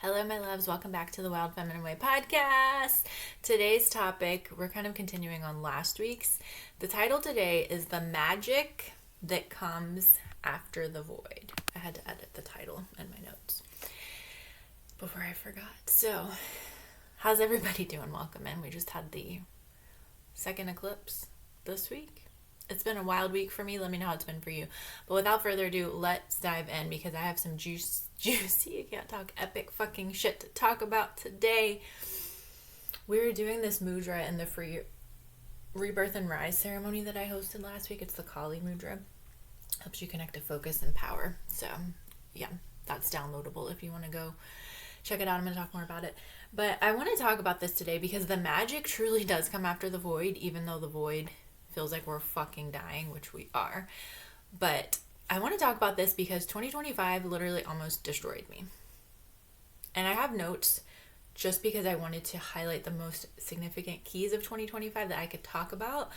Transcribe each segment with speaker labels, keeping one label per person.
Speaker 1: Hello, my loves. Welcome back to the Wild Feminine Way podcast. Today's topic, we're kind of continuing on last week's. The title today is The Magic That Comes After the Void. I had to edit the title in my notes before I forgot. So, how's everybody doing? Welcome in. We just had the second eclipse this week. It's been a wild week for me. Let me know how it's been for you. But without further ado, let's dive in because I have some juicy, I can't talk, epic fucking shit to talk about today. We were doing this mudra in the free Rebirth and Rise ceremony that I hosted last week. It's the Kali mudra. Helps you connect to focus and power. So, yeah, that's downloadable if you want to go check it out. I'm going to talk more about it. But I want to talk about this today because the magic truly does come after the void, even though the void feels like we're fucking dying, which we are. But I want to talk about this because 2025 literally almost destroyed me. And I have notes just because I wanted to highlight the most significant keys of 2025 that I could talk about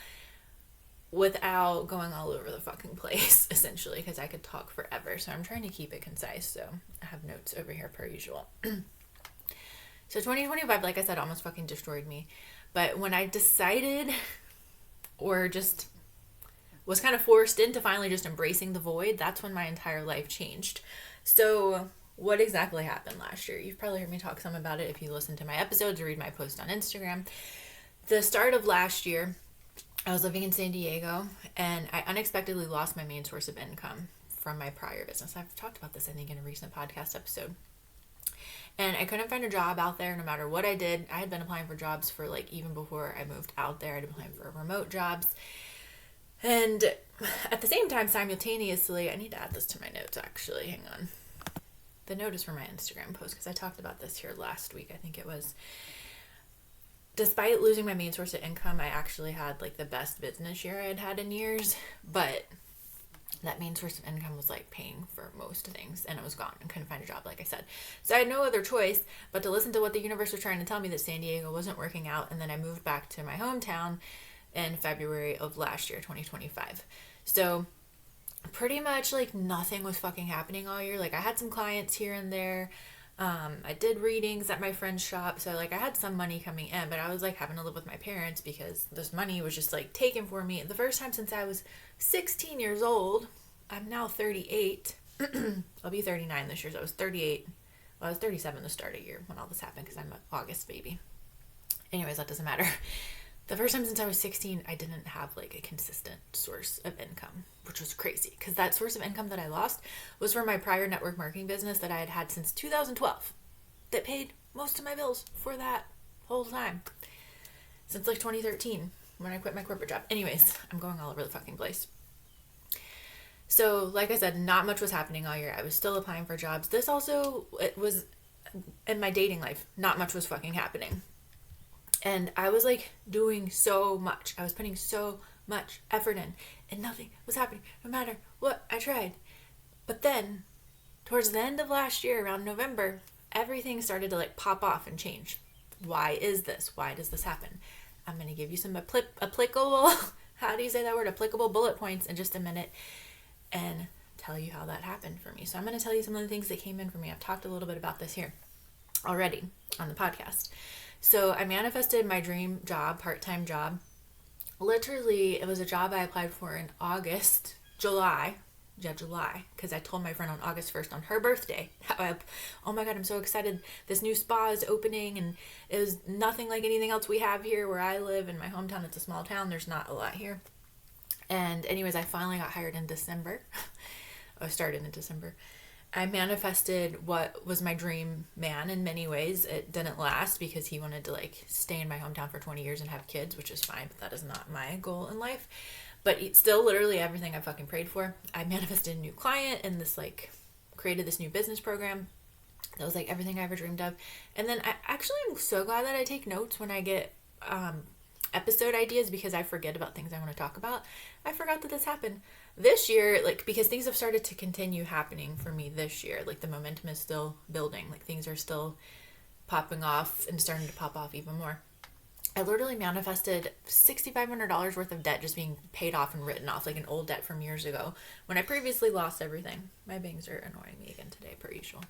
Speaker 1: without going all over the fucking place, essentially, because I could talk forever. So I'm trying to keep it concise. So I have notes over here per usual. So 2025, like I said, almost fucking destroyed me. But when I decided or just was kind of forced into finally just embracing the void, that's when my entire life changed. So what exactly happened last year? You've probably heard me talk some about it if you listen to my episodes or read my post on Instagram. The start of last year, I was living in San Diego and I unexpectedly lost my main source of income from my prior business. I've talked about this, I think, in a recent podcast episode. And I couldn't find a job out there no matter what I did. I had been applying for jobs for even before I moved out there. I'd been applying for remote jobs. And at the same time, simultaneously, I need to add this to my notes actually. Hang on. The note is for my Instagram post because I talked about this here last week. I think it was. Despite losing my main source of income, I actually had the best business year I had had in years. But that main source of income was paying for most things and it was gone. I couldn't find a job, like I said. So I had no other choice but to listen to what the universe was trying to tell me, that San Diego wasn't working out. And then I moved back to my hometown in February of last year, 2025. So pretty much nothing was fucking happening all year. I had some clients here and there. I did readings at my friend's shop. So I had some money coming in, but I was having to live with my parents because this money was just taken for me. The first time since I was 16 years old. I'm now 38. I'll be 39 this year. So I was 38. Well, I was 37 the start of year when all this happened because I'm an August baby. Anyways, that doesn't matter. The first time since I was 16, I didn't have a consistent source of income, which was crazy because that source of income that I lost was from my prior network marketing business that I had had since 2012 that paid most of my bills for that whole time since 2013 when I quit my corporate job. Anyways, I'm going all over the fucking place. So like I said, not much was happening all year. I was still applying for jobs. This also, it was in my dating life, not much was fucking happening. And I was doing so much. I was putting so much effort in and nothing was happening no matter what I tried. But then towards the end of last year, around November, everything started to pop off and change. Why is this? Why does this happen? I'm going to give you some applicable, how do you say that word? Applicable bullet points in just a minute and tell you how that happened for me. So I'm going to tell you some of the things that came in for me. I've talked a little bit about this here already on the podcast. So I manifested my dream job, part-time job. Literally, it was a job I applied for in July, because I told my friend on August 1st on her birthday, oh my God, I'm so excited. This new spa is opening and it was nothing like anything else we have here where I live in my hometown. It's a small town. There's not a lot here. And anyways, I finally got hired in December. I started in December. I manifested what was my dream man in many ways. It didn't last because he wanted to stay in my hometown for 20 years and have kids, which is fine, but that is not my goal in life. But it's still literally everything I fucking prayed for. I manifested a new client and this created this new business program. That was everything I ever dreamed of. And then I actually am so glad that I take notes when I get episode ideas because I forget about things I want to talk about. I forgot that this happened this year, because things have started to continue happening for me this year. The momentum is still building. Things are still popping off and starting to pop off even more. I literally manifested $6,500 worth of debt just being paid off and written off, an old debt from years ago when I previously lost everything. My bangs are annoying me again today, per usual.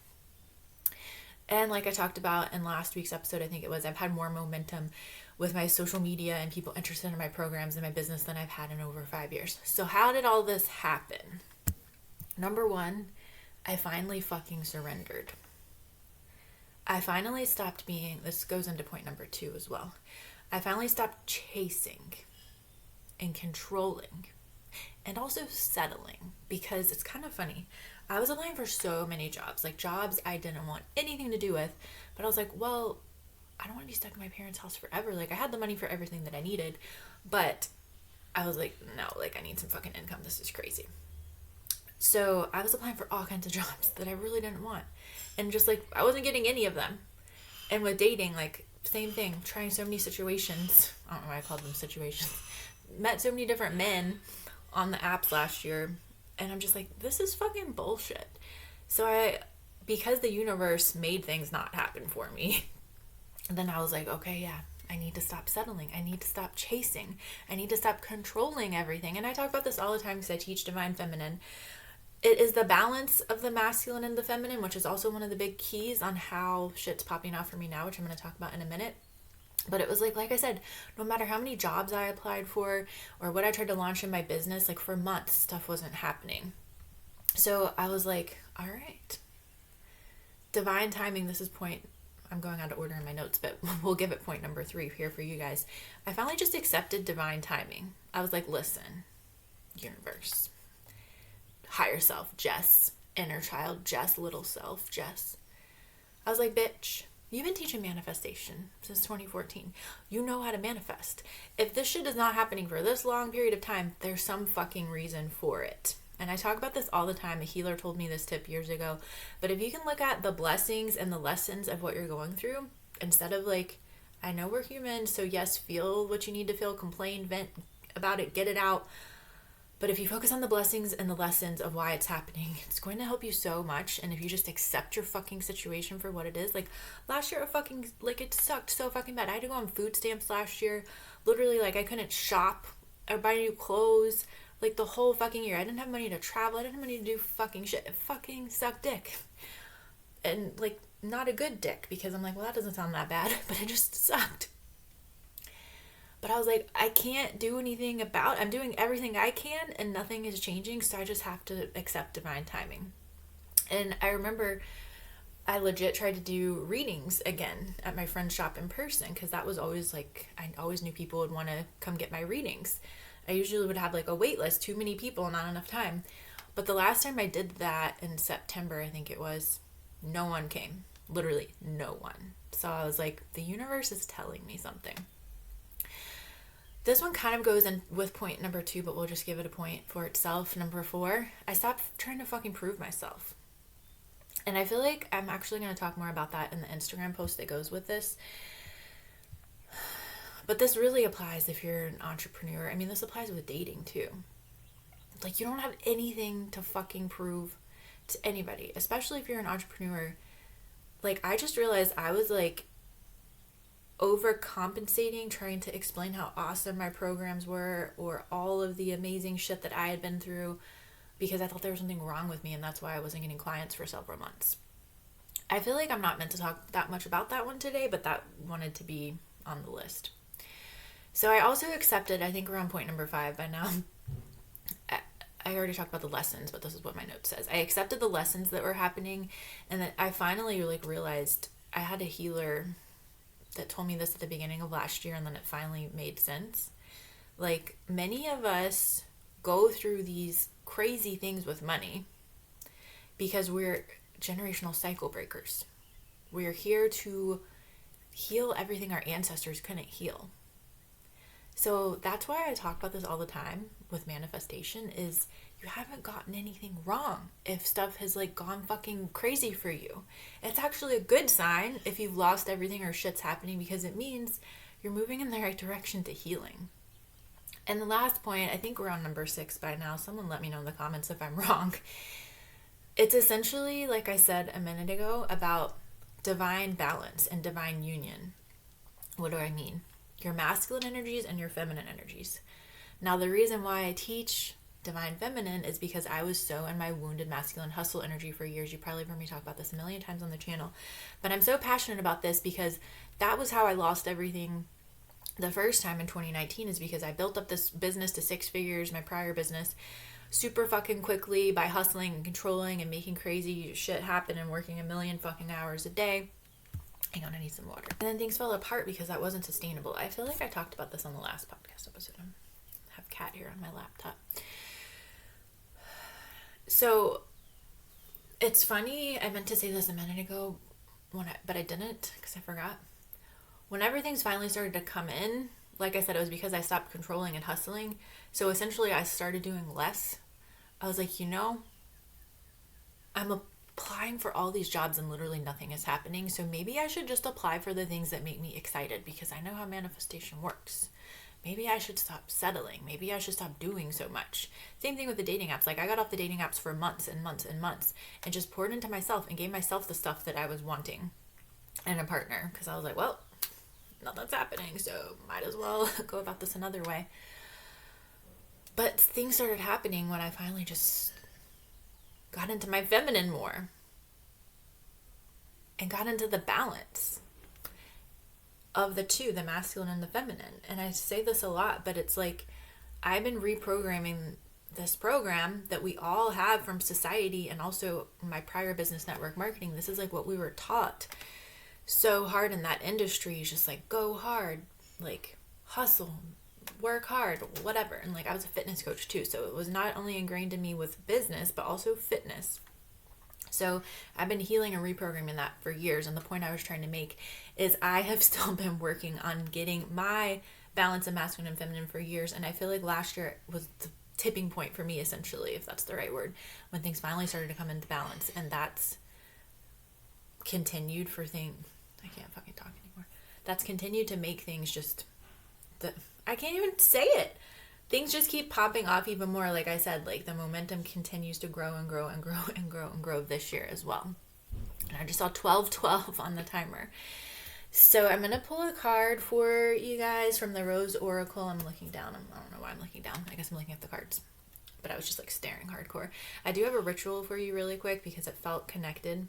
Speaker 1: And like I talked about in last week's episode, I think it was, I've had more momentum with my social media and people interested in my programs and my business than I've had in over 5 years. So how did all this happen? Number one, I finally fucking surrendered. I finally stopped being, this goes into point number 2 as well. I finally stopped chasing and controlling and also settling, because it's kind of funny. I was applying for so many jobs, like jobs I didn't want anything to do with, but I was like, well, I don't want to be stuck in my parents' house forever. Like, I had the money for everything that I needed, but I was like, no, like, I need some fucking income. This is crazy. So I was applying for all kinds of jobs that I really didn't want. And just like, I wasn't getting any of them. And with dating, like, same thing, trying so many situations. I don't know why I called them situations. Met so many different men on the apps last year. And I'm just like, this is fucking bullshit. So because the universe made things not happen for me, then I was like, okay, yeah, I need to stop settling. I need to stop chasing. I need to stop controlling everything. And I talk about this all the time because I teach Divine Feminine. It is the balance of the masculine and the feminine, which is also one of the big keys on how shit's popping off for me now, which I'm going to talk about in a minute. But it was like I said, no matter how many jobs I applied for or what I tried to launch in my business, like for months, stuff wasn't happening. So I was like, all right, divine timing. This is point, I'm going out of order in my notes, but we'll give it point number 3 here for you guys. I finally just accepted divine timing. I was like, listen, universe, higher self, Jess, inner child, Jess, little self, Jess. I was like, bitch, you've been teaching manifestation since 2014. You know how to manifest. If this shit is not happening for this long period of time, there's some fucking reason for it. And I talk about this all the time. A healer told me this tip years ago. But if you can look at the blessings and the lessons of what you're going through, instead of like, I know we're human, so yes, feel what you need to feel, complain, vent about it, get it out. But if you focus on the blessings and the lessons of why it's happening, it's going to help you so much. And if you just accept your fucking situation for what it is, like last year, it sucked so fucking bad. I had to go on food stamps last year. Literally, like I couldn't shop or buy new clothes, like the whole fucking year. I didn't have money to travel. I didn't have money to do fucking shit. It fucking sucked dick. And like, not a good dick, because I'm like, well, that doesn't sound that bad, but it just sucked. But I was like, I can't do anything about it. I'm doing everything I can and nothing is changing. So I just have to accept divine timing. And I remember I legit tried to do readings again at my friend's shop in person, because that was always like, I always knew people would want to come get my readings. I usually would have like a wait list, too many people, not enough time. But the last time I did that in September, I think it was, no one came. Literally no one. So I was like, the universe is telling me something. This one kind of goes in with point number 2, but we'll just give it a point for itself. Number 4, I stopped trying to fucking prove myself. And I feel like I'm actually going to talk more about that in the Instagram post that goes with this. But this really applies if you're an entrepreneur. I mean, this applies with dating too. Like, you don't have anything to fucking prove to anybody, especially if you're an entrepreneur. Like, I just realized I was like overcompensating, trying to explain how awesome my programs were or all of the amazing shit that I had been through, because I thought there was something wrong with me, and that's why I wasn't getting clients for several months. I feel like I'm not meant to talk that much about that one today, but that wanted to be on the list. So I also accepted, I think we're on point number 5 by now. I already talked about the lessons, but this is what my note says. I accepted the lessons that were happening, and then I finally like realized I had a healer that told me this at the beginning of last year, and then it finally made sense. Like, many of us go through these crazy things with money because we're generational cycle breakers. We're here to heal everything our ancestors couldn't heal. So that's why I talk about this all the time with manifestation, is you haven't gotten anything wrong if stuff has like gone fucking crazy for you. It's actually a good sign if you've lost everything or shit's happening, because it means you're moving in the right direction to healing. And the last point, I think we're on number 6 by now. Someone let me know in the comments if I'm wrong. It's essentially, like I said a minute ago, about divine balance and divine union. What do I mean? Your masculine energies and your feminine energies. Now, the reason why I teach divine feminine is because I was so in my wounded masculine hustle energy for years. You probably heard me talk about this a million times on the channel, but I'm so passionate about this because that was how I lost everything the first time in 2019, is because I built up this business to 6 figures, my prior business, super fucking quickly by hustling and controlling and making crazy shit happen and working a million fucking hours a day. Hang on, I need some water. And then things fell apart because that wasn't sustainable. I feel like I talked about this on the last podcast episode. I have cat here on my laptop. So it's funny, I meant to say this a minute ago, but I didn't because I forgot. When everything's finally started to come in, like I said, it was because I stopped controlling and hustling. So essentially I started doing less. I was like, I'm applying for all these jobs and literally nothing is happening. So maybe I should just apply for the things that make me excited, because I know how manifestation works. Maybe I should stop settling. Maybe I should stop doing so much. Same thing with the dating apps. Like, I got off the dating apps for months and months and months and just poured into myself and gave myself the stuff that I was wanting and a partner, because I was like, well, nothing's happening, so might as well go about this another way. But things started happening when I finally just got into my feminine more and got into the balance of the two, the masculine and the feminine. And I say this a lot, but it's like I've been reprogramming this program that we all have from society, and also my prior business, network marketing. This is like what we were taught so hard in that industry, is just like go hard, like hustle, work hard, whatever. And like I was a fitness coach too, so it was not only ingrained in me with business but also fitness. So I've been healing and reprogramming that for years, and the point I was trying to make is I have still been working on getting my balance of masculine and feminine for years, and I feel like last year was the tipping point for me, essentially, if that's the right word, when things finally started to come into balance. And that's continued for things, I can't fucking talk anymore. That's continued to make things just, I can't even say it. Things just keep popping off even more. Like I said, like the momentum continues to grow and grow and grow and grow and grow this year as well. And I just saw 1212 on the timer. So I'm going to pull a card for you guys from the Rose Oracle. I'm looking down. I don't know why I'm looking down. I guess I'm looking at the cards. But I was just like staring hardcore. I do have a ritual for you really quick because it felt connected.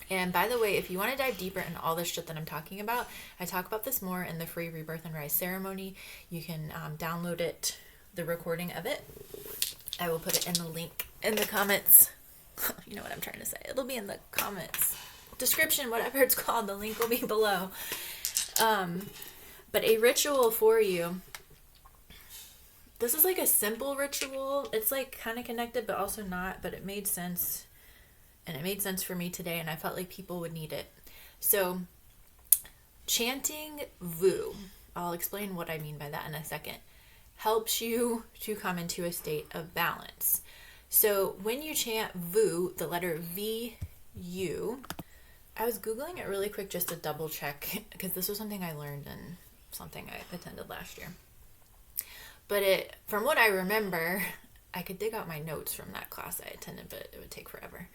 Speaker 1: And by the way, if you want to dive deeper into all this shit that I'm talking about, I talk about this more in the free Rebirth and Rise ceremony. You can download it, the recording of it. I will put it in the link in the comments. You know what I'm trying to say. It'll be in the comments, description, whatever it's called. The link will be below. But a ritual for you. This is like a simple ritual. It's like kind of connected, but also not. But it made sense. And it made sense for me today, and I felt like people would need it. So, chanting Vu, I'll explain what I mean by that in a second, helps you to come into a state of balance. So, when you chant Vu, the letter V-U, I was Googling it really quick just to double check, because this was something I learned in something I attended last year. But from what I remember, I could dig out my notes from that class I attended, but it would take forever.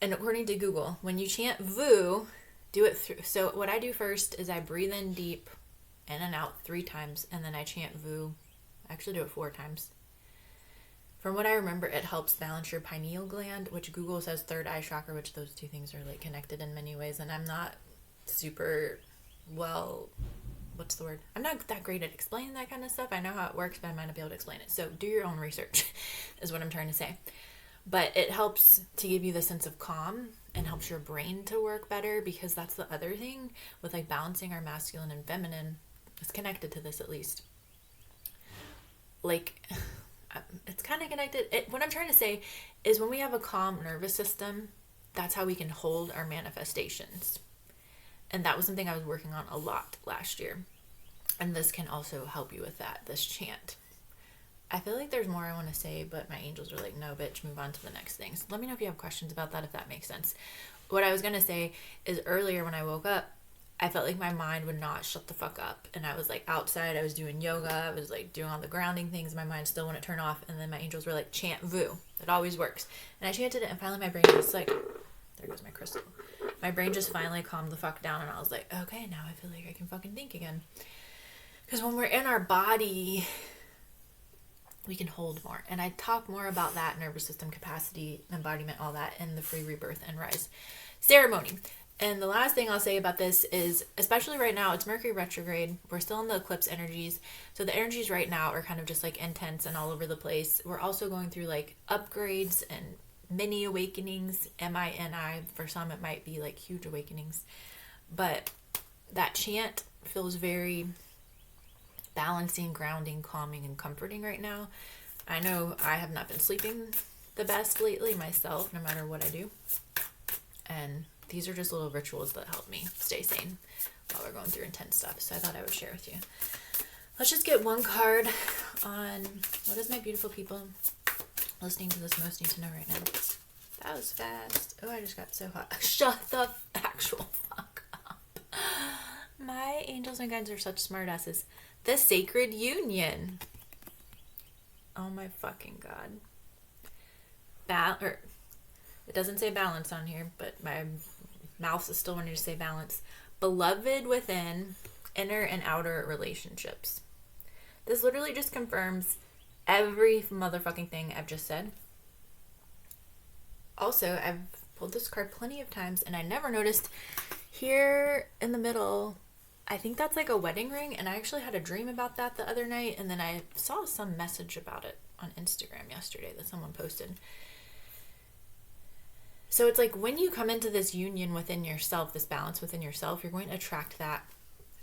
Speaker 1: And according to Google, when you chant Vu, do it through. So what I do first is I breathe in deep, in and out 3 times, and then I chant Vu. I actually do it 4 times. From what I remember, it helps balance your pineal gland, which Google says third eye chakra, which those two things are like connected in many ways. And I'm not super well, what's the word? I'm not that great at explaining that kind of stuff. I know how it works, but I might not be able to explain it. So do your own research is what I'm trying to say. But it helps to give you the sense of calm and helps your brain to work better, because that's the other thing with like balancing our masculine and feminine. It's connected to this at least. Like, it's kind of connected. What I'm trying to say is when we have a calm nervous system, that's how we can hold our manifestations. And that was something I was working on a lot last year. And this can also help you with that, this chant. I feel like there's more I want to say, but my angels are like, no, bitch, move on to the next things. Let me know if you have questions about that, if that makes sense. What I was going to say is earlier when I woke up, I felt like my mind would not shut the fuck up. And I was like outside, I was doing yoga, I was like doing all the grounding things. My mind still wouldn't turn off. And then my angels were like, chant Vu. It always works. And I chanted it, and finally my brain was like, there goes my crystal. My brain just finally calmed the fuck down, and I was like, okay, now I feel like I can fucking think again. Because when we're in our body, we can hold more. And I talk more about that nervous system capacity, embodiment, all that in the free Rebirth and Rise ceremony. And the last thing I'll say about this is, especially right now, it's Mercury retrograde. We're still in the eclipse energies. So the energies right now are kind of just like intense and all over the place. We're also going through like upgrades and mini awakenings, MINI. For some, it might be like huge awakenings. But that chant feels very balancing, grounding, calming, and comforting right now. I know I have not been sleeping the best lately myself, no matter what I do. And these are just little rituals that help me stay sane while we're going through intense stuff. So I thought I would share with you. Let's just get one card on what is my beautiful people listening to this most need to know right now. That was fast. Oh, I just got so hot. Shut the actual fuck up. My angels and guides are such smartasses. The Sacred Union. Oh my fucking god. It doesn't say balance on here, but my mouth is still wanting to say balance. Beloved within, inner and outer relationships. This literally just confirms every motherfucking thing I've just said. Also, I've pulled this card plenty of times and I never noticed here in the middle, I think that's like a wedding ring, and I actually had a dream about that the other night, and then I saw some message about it on Instagram yesterday that someone posted. So it's like when you come into this union within yourself, this balance within yourself, you're going to attract that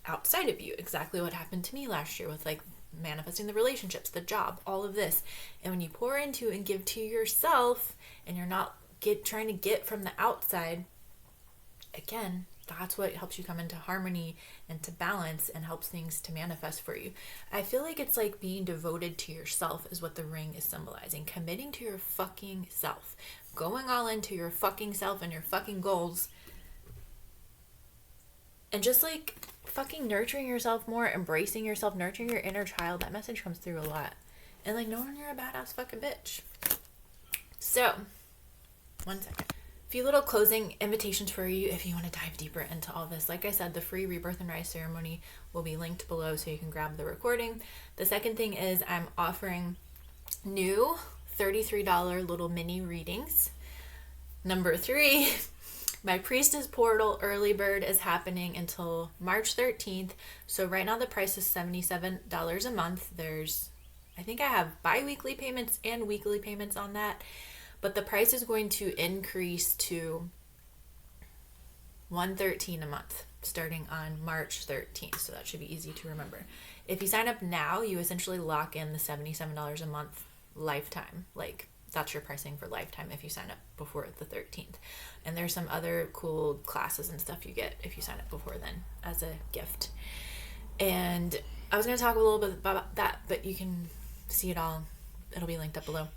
Speaker 1: outside of you. Exactly what happened to me last year with like manifesting the relationships, the job, all of this. And when you pour into and give to yourself and you're not trying to get from the outside, again, that's what helps you come into harmony and to balance and helps things to manifest for you. I feel like it's like being devoted to yourself is what the ring is symbolizing. Committing to your fucking self. Going all into your fucking self and your fucking goals. And just like fucking nurturing yourself more, embracing yourself, nurturing your inner child. That message comes through a lot. And like knowing you're a badass fucking bitch. So, one second. A few little closing invitations for you if you want to dive deeper into all this. Like I said, the free Rebirth and Rise ceremony will be linked below so you can grab the recording. The second thing is I'm offering new $33 little mini readings. Number 3, my Priestess Portal early bird is happening until March 13th. So right now the price is $77 a month. I think I have bi-weekly payments and weekly payments on that. But the price is going to increase to $113 a month starting on March 13th. So that should be easy to remember. If you sign up now, you essentially lock in the $77 a month lifetime. Like that's your pricing for lifetime if you sign up before the 13th. And there's some other cool classes and stuff you get if you sign up before then as a gift. And I was going to talk a little bit about that, but you can see it all. It'll be linked up below.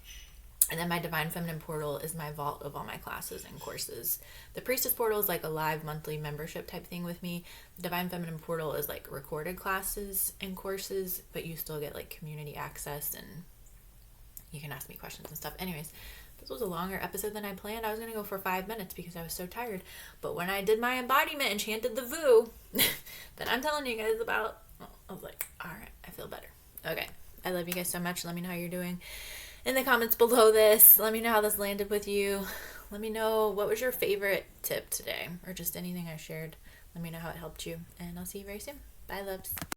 Speaker 1: And then my Divine Feminine Portal is my vault of all my classes and courses. The Priestess Portal is like a live monthly membership type thing with me. The Divine Feminine Portal is like recorded classes and courses, but you still get like community access and you can ask me questions and stuff. Anyways, this was a longer episode than I planned. I was going to go for 5 minutes because I was so tired. But when I did my embodiment and chanted the VOO that I'm telling you guys about, I was like, all right, I feel better. Okay. I love you guys so much. Let me know how you're doing in the comments below this. Let me know how this landed with you. Let me know what was your favorite tip today or just anything I shared. Let me know how it helped you. And I'll see you very soon. Bye, loves.